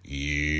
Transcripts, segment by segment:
Youorns.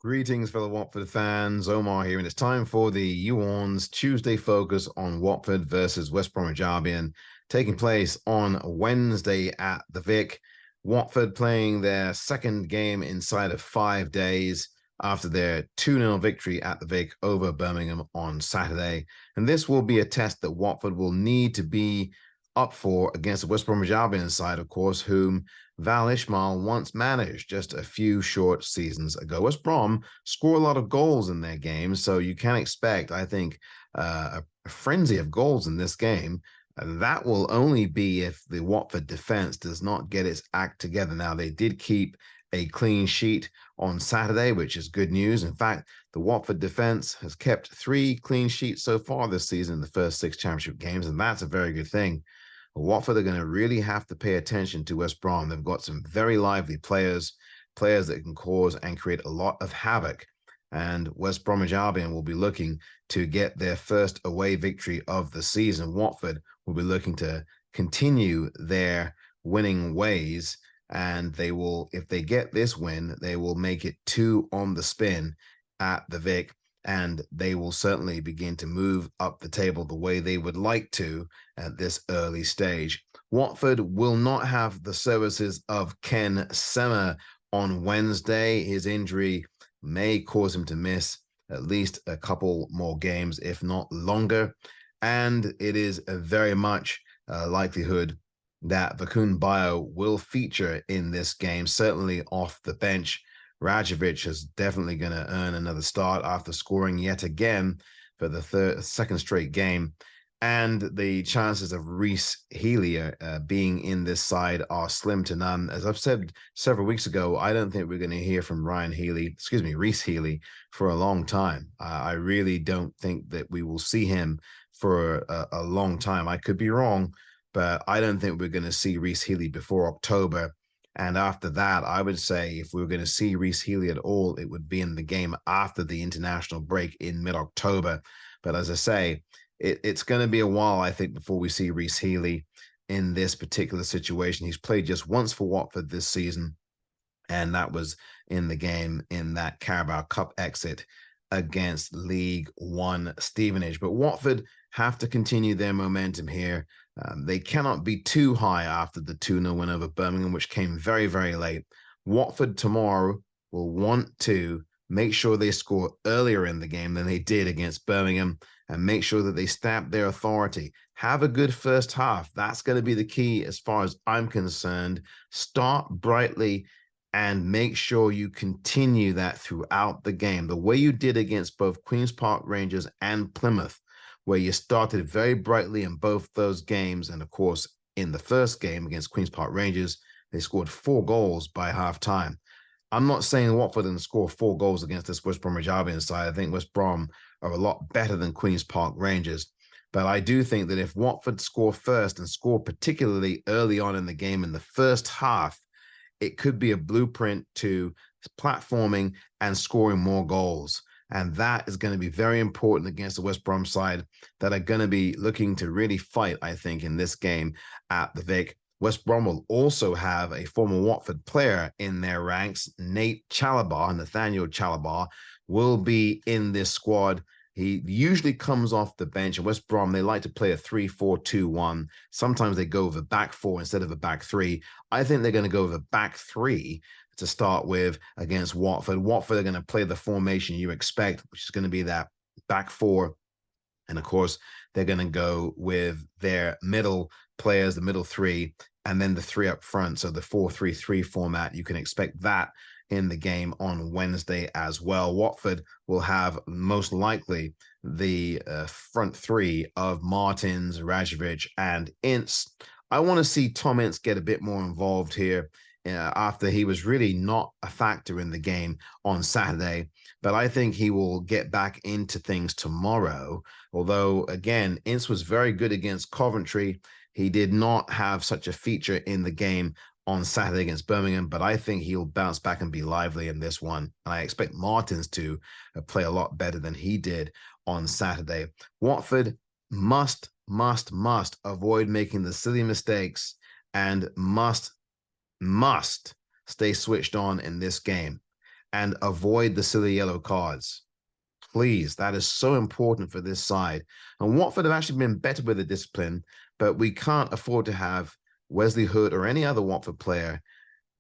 Greetings, fellow Watford fans. Omar here, and it's time for the YouOrns Tuesday focus on Watford versus West Bromwich Albion, taking place on Wednesday at the Vic. Watford playing their second game inside of 5 days after their 2-0 victory at the Vic over Birmingham on Saturday. And this will be a test that Watford will need to be up for against the West Bromwich Albion side, of course, whom Val Ismail once managed just a few short seasons ago. West Brom score a lot of goals in their games, so you can expect, I think, a frenzy of goals in this game. That will only be if the Watford defense does not get its act together. Now, they did keep a clean sheet on Saturday, which is good news. In fact, the Watford defense has kept 3 clean sheets so far this season in the first 6 championship games, and that's a very good thing. Watford are going to really have to pay attention to West Brom. They've got some very lively players that can cause and create a lot of havoc. And West Bromwich Albion will be looking to get their first away victory of the season. Watford will be looking to continue their winning ways. And they will, if they get this win, they will make it 2 on the spin at the Vic. And they will certainly begin to move up the table the way they would like to at this early stage. Watford will not have the services of Ken Sema on Wednesday. His injury may cause him to miss at least a couple more games, if not longer. And it is a very much likelihood that Vakun Bio will feature in this game, certainly off the bench. Rajovic is definitely going to earn another start after scoring yet again for the second straight game. And the chances of Reece Healy being in this side are slim to none. As I've said several weeks ago, I don't think we're going to hear from Reece Healy for a long time. I really don't think that we will see him for a long time. I could be wrong, but I don't think we're going to see Reece Healy before October. And after that, I would say if we were going to see Reece Healy at all, it would be in the game after the international break in mid-October. But as I say, it's going to be a while, I think, before we see Reece Healy in this particular situation. He's played just once for Watford this season, and that was in the game in that Carabao Cup exit against League One Stevenage. But Watford have to continue their momentum here. They cannot be too high after the 2-0 win over Birmingham, which came very, very late. Watford tomorrow will want to make sure they score earlier in the game than they did against Birmingham and make sure that they stamp their authority. Have a good first half. That's going to be the key as far as I'm concerned. Start brightly and make sure you continue that throughout the game, the way you did against both Queen's Park Rangers and Plymouth, where you started very brightly in both those games. And of course, in the first game against Queen's Park Rangers, they scored 4 goals by halftime. I'm not saying Watford didn't score 4 goals against this West Bromwich Albion side. I think West Brom are a lot better than Queen's Park Rangers. But I do think that if Watford score first and score particularly early on in the game in the first half, it could be a blueprint to platforming and scoring more goals. And that is going to be very important against the West Brom side that are going to be looking to really fight, I think, in this game at the Vic. West Brom will also have a former Watford player in their ranks. Nathaniel Chalobah will be in this squad. He usually comes off the bench. At West Brom, they like to play a 3-4-2-1. Sometimes they go with a back 4 instead of a back 3. I think they're going to go with a back 3 to start with against Watford. Watford are going to play the formation you expect, which is going to be that back 4. And of course, they're going to go with their middle players, the middle 3, and then the 3 up front. So the 4-3-3 format, you can expect that in the game on Wednesday as well. Watford will have most likely the front 3 of Martins, Rajovic, and Ince. I want to see Tom Ince get a bit more involved here after he was really not a factor in the game on Saturday. But I think he will get back into things tomorrow. Although, again, Ince was very good against Coventry. He did not have such a feature in the game on Saturday against Birmingham, but I think he'll bounce back and be lively in this one. And I expect Martins to play a lot better than he did on Saturday. Watford must avoid making the silly mistakes and must stay switched on in this game and avoid the silly yellow cards. Please, that is so important for this side. And Watford have actually been better with the discipline, but we can't afford to have Wesley Hood or any other Watford player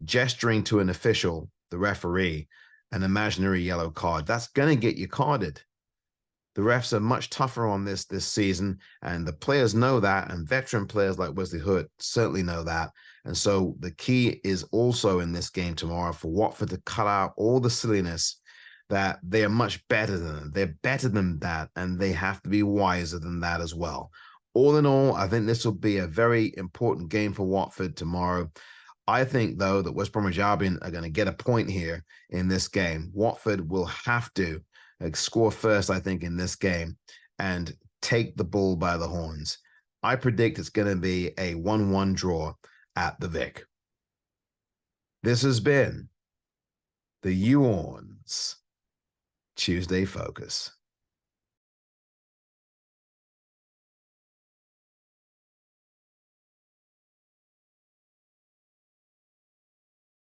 gesturing to an official, the referee, an imaginary yellow card. That's going to get you carded. The refs are much tougher on this season, and the players know that, and veteran players like Wesley Hood certainly know that. And so the key is also in this game tomorrow for Watford to cut out all the silliness, that they are much better than them. They're better than that, and they have to be wiser than that as well. All in all, I think this will be a very important game for Watford tomorrow. I think, though, that West Bromwich Albion are going to get a point here in this game. Watford will have to score first, I think, in this game and take the bull by the horns. I predict it's going to be a 1-1 draw at the Vic. This has been the YouOrns Tuesday Focus.